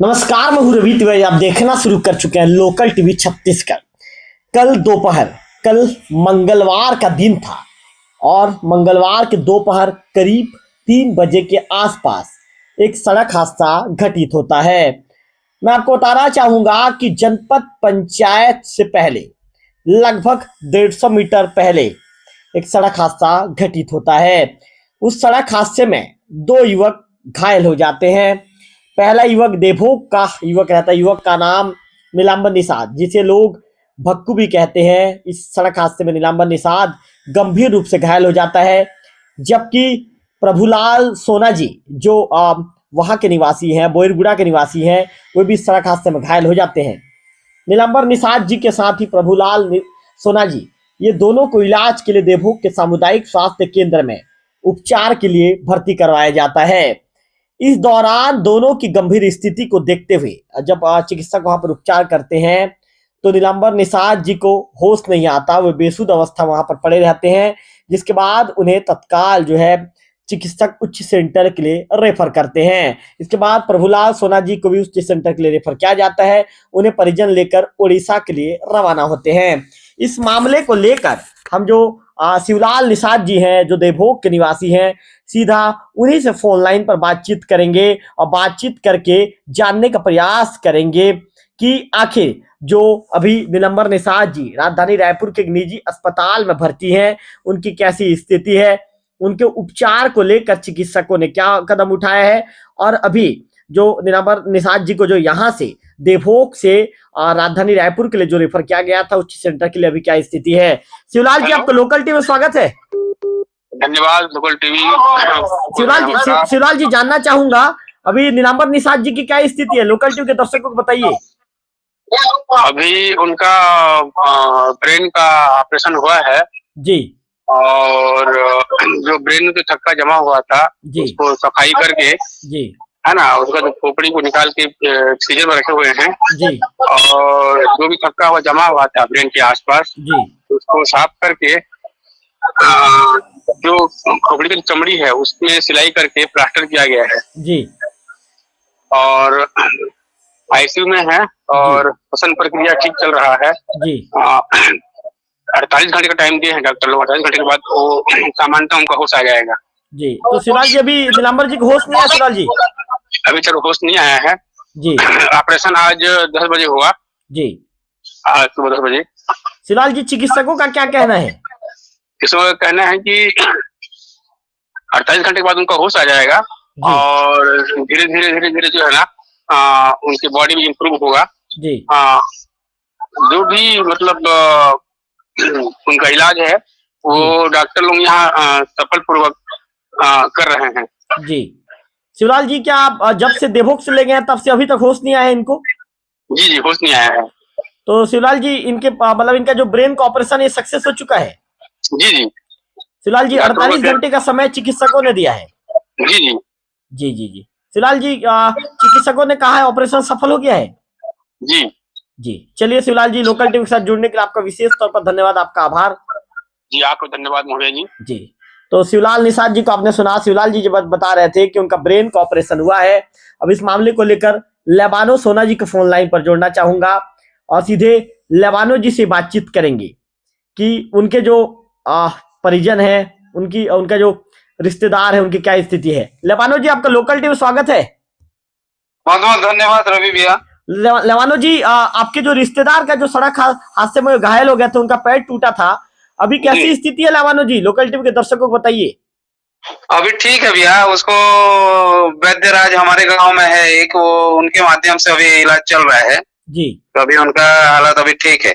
नमस्कार, मैं हूं रवि तिवारी। आप देखना शुरू कर चुके हैं लोकल टीवी छत्तीसगढ़। कल मंगलवार का दिन था और मंगलवार के दोपहर करीब 3 बजे के आसपास एक सड़क हादसा घटित होता है। मैं आपको बताना चाहूंगा कि जनपद पंचायत से पहले लगभग 150 मीटर पहले एक सड़क हादसा घटित होता है। उस सड़क हादसे में 2 युवक घायल हो जाते हैं। पहला युवक देवभोग का युवक रहता है। युवक का नाम नीलांबर निषाद, जिसे लोग भक्कू भी कहते हैं। इस सड़क हादसे में नीलांबर निषाद गंभीर रूप से घायल हो जाता है, जबकि प्रभुलाल सोना जी जो वहां के निवासी हैं, बोयरगुड़ा के निवासी हैं, वो भी सड़क हादसे में घायल हो जाते हैं। नीलांबर निषाद जी के साथ ही सोना जी, ये दोनों को इलाज के लिए देवभोग के सामुदायिक स्वास्थ्य केंद्र में उपचार के लिए भर्ती करवाया जाता है। इस दौरान दोनों की गंभीर स्थिति को देखते हुए जब चिकित्सक वहां पर उपचार करते हैं तो नीलांबर निषाद जी को होश नहीं आता, वे बेसुध अवस्था वहां पर पड़े रहते हैं, जिसके बाद उन्हें तत्काल चिकित्सक उच्च सेंटर के लिए रेफर करते हैं। इसके बाद प्रभुलाल सोना जी को भी उच्च सेंटर के लिए रेफर किया जाता है। उन्हें परिजन लेकर उड़ीसा के लिए रवाना होते हैं। इस मामले को लेकर हम जो शिवलाल निषाद जी हैं, जो देवभोग के निवासी हैं, सीधा उन्हीं से फोन लाइन पर बातचीत करेंगे और बातचीत करके जानने का प्रयास करेंगे कि आखिर जो अभी नीलांबर निषाद जी राजधानी रायपुर के एक निजी अस्पताल में भर्ती हैं, उनकी कैसी स्थिति है, उनके उपचार को लेकर चिकित्सकों ने क्या कदम उठाया है, और अभी जो नीलांबर निषाद जी को जो यहाँ से देवभोग से राजधानी रायपुर के लिए जो रेफर किया गया था उच्च सेंटर के लिए, अभी क्या स्थिति है। शिवलाल जी, आपका लोकल टीवी में स्वागत है। धन्यवाद लोकल टीवी। शिवलाल जी, जानना चाहूंगा अभी नीलांबर निषाद जी की क्या स्थिति है, लोकल टीवी के दर्शकों को बताइए। अभी उनका ब्रेन का ऑपरेशन हुआ है जी, और जो ब्रेन में थक्का जमा हुआ था उसको सफाई करके जी है ना, उसका जो खोपड़ी को निकाल के सीजर में रखे हुए हैं जी, और जो भी थक्का हुआ जमा हुआ था ब्रेन के आसपास जी, उसको साफ करके जो खोपड़ी की चमड़ी है उसमें सिलाई करके प्लास्टर किया गया है जी, और आईसीयू में है और श्वसन प्रक्रिया ठीक चल रहा है जी। 48 घंटे का टाइम दिए हैं डॉक्टर लोग। 48 घंटे के बाद वो सामान्यतः उनका होश आ जाएगा जी। तो शिवलाल जी, अभी नीलांबर जी को होश नहीं आया। शिवलाल जी अभी चलो होश नहीं आया है जी। ऑपरेशन आज 10 बजे हुआ जी, आज सुबह 10 बजे। शिवलाल जी, चिकित्सकों का क्या कहना है? इसमें कहना है कि 48 घंटे के बाद उनका होश आ जाएगा और धीरे धीरे जो है ना उनकी बॉडी में इम्प्रूव होगा जी। जो भी मतलब उनका इलाज है वो डॉक्टर लोग यहाँ सफल पूर्वक कर रहे हैं जी। शिवलाल जी, क्या आप जब से देवभोग से ले गए हैं तब से अभी तक होश नहीं आया है इनको? जी, होश नहीं आया है। तो शिवलाल जी, इनके मतलब इनका जो ब्रेन का ऑपरेशन ये सक्सेस हो चुका है? जी। शिवलाल जी, 48 घंटे का समय चिकित्सकों ने दिया है। जी। शिवलाल जी, चिकित्सकों ने कहा है ऑपरेशन सफल हो गया है। जी। चलिए शिवलाल जी, लोकल टीवी के साथ जुड़ने के लिए आपका विशेष तौर पर धन्यवाद, आपका आभार। जी, आपको धन्यवाद महोदय जी। जी, तो शिवलाल निषाद जी को आपने सुना। शिवलाल जी जब बता रहे थे कि उनका ब्रेन का ऑपरेशन हुआ है। अब इस मामले को लेकर लेबानो सोना जी को फोन लाइन पर जोड़ना चाहूंगा और सीधे लेबानो जी से बातचीत करेंगे कि उनके जो परिजन है, उनका जो रिश्तेदार है, उनकी क्या स्थिति है। लेबानो जी, आपका लोकल टीवी स्वागत है। बहुत बहुत धन्यवाद रवि भैया। लेबानो जी, आपके जो रिश्तेदार का जो सड़क हादसे में घायल हो गया था, उनका पैर टूटा था, अभी कैसी स्थिति है लेबानो जी, लोकल टीवी के दर्शकों को बताइए। अभी ठीक है भैया, उसको वैद्यराज हमारे गांव में है एक, वो उनके माध्यम से अभी इलाज चल रहा है जी। तो अभी उनका हालत अभी ठीक है।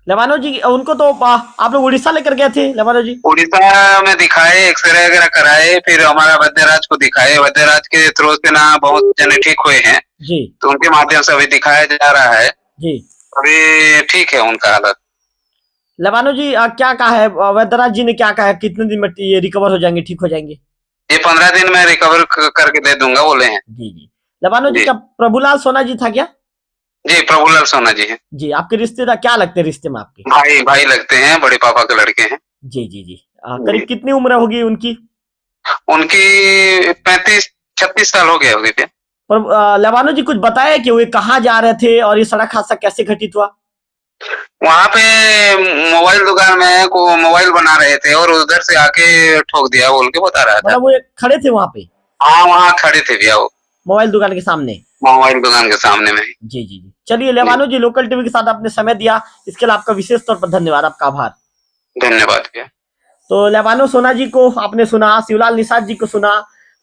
लेबानो जी, उनको तो आप लोग उड़ीसा लेकर गए थे लेबानो जी? उड़ीसा में दिखाए, एक्सरे वगैरह कराए, फिर हमारा वैद्यराज को दिखाए। वैद्यराज के थ्रू से ना बहुत जने ठीक हुए हैं जी, तो उनके माध्यम से अभी दिखाया जा रहा है जी। अभी ठीक है उनका हालत। लेबानो जी, क्या कहा है वैद्यराज जी ने, क्या कहा है, कितने दिन में ये रिकवर हो जाएंगे, ठीक हो जाएंगे? ये 15 दिन में रिकवर करके दे दूंगा बोले हैं जी। लेबानो जी, क्या प्रभुलाल सोना जी था क्या? जी, प्रभुलाल सोना जी है जी। आपके रिश्तेदार क्या लगते हैं रिश्ते में आपके? भाई लगते हैं, बड़े पापा के लड़के हैं जी। करीब कितनी उम्र होगी उनकी? उनकी 35-36 साल हो गए होगी। पर लेवानो जी कुछ बताया कि वे कहाँ जा रहे थे और ये सड़क हादसा कैसे घटित हुआ? वहाँ पे मोबाइल दुकान में को मोबाइल बना रहे थे और उधर से आके ठोक दिया बोल के बता रहा था। मतलब वो खड़े थे वहाँ पे? हाँ, वहाँ खड़े थे भैया, वो मोबाइल दुकान के सामने। मोबाइल दुकान के सामने में। जी जी जी, चलिए लेवानो जी, लोकल टीवी के साथ आपने समय दिया, इसके लिए आपका विशेष तौर पर धन्यवाद, आपका आभार। धन्यवाद भैया। तो लेवानो सोना जी को आपने सुना, शिवलाल निषाद जी को सुना।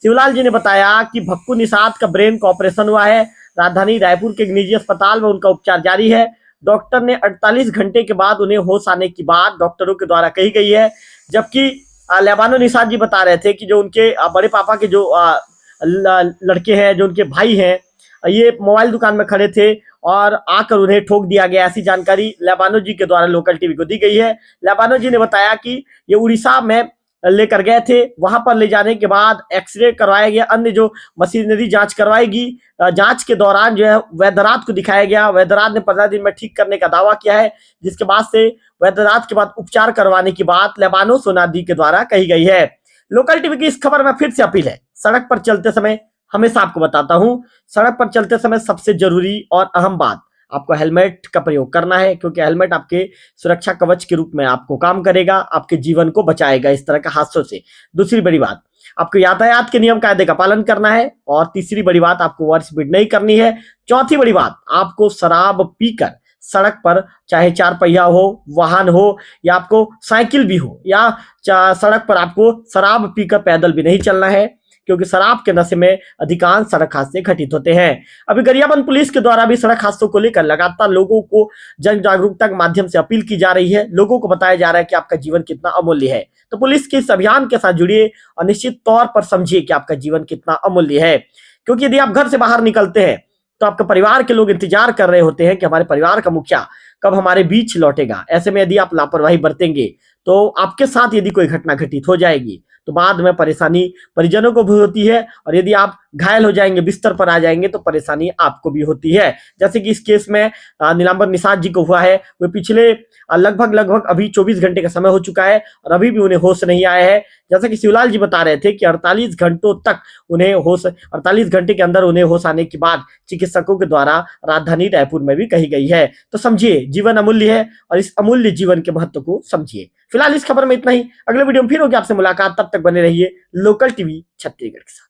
शिवलाल जी ने बताया कि भक्कू निषाद का ब्रेन का ऑपरेशन हुआ है, राजधानी रायपुर के एक निजी अस्पताल में उनका उपचार जारी है। डॉक्टर ने 48 घंटे के बाद उन्हें होश आने की बात डॉक्टरों के द्वारा कही गई है। जबकि लेवानो निषाद जी बता रहे थे कि जो उनके बड़े पापा के जो लड़के हैं, जो उनके भाई हैं, ये मोबाइल दुकान में खड़े थे और आकर उन्हें ठोक दिया गया। ऐसी जानकारी लेवानो जी के द्वारा लोकल टीवी को दी गई है। लेवानो जी ने बताया कि ये उड़ीसा में लेकर गए थे, वहां पर ले जाने के बाद एक्सरे करवाया गया, अन्य जो मशीनरी जांच करवाएगी, जांच के दौरान जो है वैद्यनाथ को दिखाया गया। वैद्यनाथ ने 15 दिन में ठीक करने का दावा किया है, जिसके बाद से वैद्यनाथ के बाद उपचार करवाने की बात लेवानो सोनादी के द्वारा कही गई है। लोकल टीवी की इस खबर में फिर से अपील है, सड़क पर चलते समय हमेशा आपको बताता हूं, सड़क पर चलते समय सबसे जरूरी और अहम बात, आपको हेलमेट का प्रयोग करना है, क्योंकि हेलमेट आपके सुरक्षा कवच के रूप में आपको काम करेगा, आपके जीवन को बचाएगा इस तरह के हादसों से। दूसरी बड़ी बात, आपको यातायात के नियम कायदे का पालन करना है। और तीसरी बड़ी बात, आपको ओवर स्पीड नहीं करनी है। चौथी बड़ी बात, आपको शराब पीकर सड़क पर, चाहे 4 पहिया हो वाहन हो या आपको साइकिल भी हो, या सड़क पर आपको शराब पीकर पैदल भी नहीं चलना है, क्योंकि शराब के नशे में अधिकांश सड़क हादसे घटित होते हैं। अभी गरियाबंद पुलिस के द्वारा भी सड़क हादसों को लेकर लगातार लोगों को जन जागरूकता के माध्यम से अपील की जा रही है। लोगों को बताया जा रहा है कि आपका जीवन कितना अमूल्य है। तो पुलिस के इस अभियान के साथ जुड़िए और निश्चित तौर पर समझिए कि आपका जीवन कितना अमूल्य है, क्योंकि यदि आप घर से बाहर निकलते हैं तो आपके परिवार के लोग इंतजार कर रहे होते हैं कि हमारे परिवार का मुखिया कब हमारे बीच लौटेगा। ऐसे में यदि आप लापरवाही बरतेंगे तो आपके साथ यदि कोई घटना घटित हो जाएगी तो बाद में परेशानी परिजनों को भी होती है, और यदि आप घायल हो जाएंगे, बिस्तर पर आ जाएंगे, तो परेशानी आपको भी होती है। जैसे कि इस केस में नीलांबर निषाद जी को हुआ है, वे पिछले लगभग अभी 24 घंटे का समय हो चुका है और अभी भी उन्हें होश नहीं आया है। जैसा कि शिवलाल जी बता रहे थे कि 48 घंटों तक उन्हें होश, 48 घंटे के अंदर उन्हें होश आने की बात चिकित्सकों के द्वारा राजधानी रायपुर में भी कही गई है। तो समझिए, जीवन अमूल्य है और इस अमूल्य जीवन के महत्व को समझिए। फिलहाल इस खबर में इतना ही, अगले वीडियो में फिर होगी आपसे मुलाकात, तब तक बने रहिए लोकल टीवी छत्तीसगढ़ के साथ।